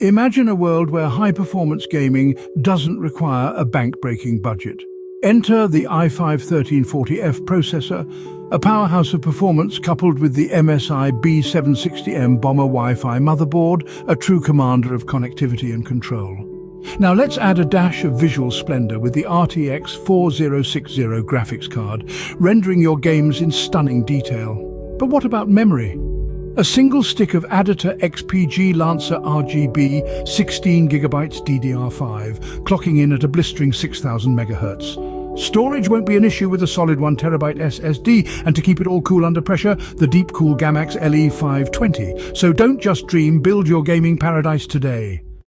Imagine a world where high-performance gaming doesn't require a bank-breaking budget. Enter the i5-1340F processor, a powerhouse of performance coupled with the MSI B760M Bomber Wi-Fi motherboard, a true commander of connectivity and control. Now let's add a dash of visual splendor with the RTX 4060 graphics card, rendering your games in stunning detail. But what about memory? A single stick of Additor XPG Lancer RGB 16GB DDR5, clocking in at a blistering 6000 MHz. Storage won't be an issue with a solid 1TB SSD, and to keep it all cool under pressure, the Deep Cool Gamax LE520. So don't just dream, build your gaming paradise today.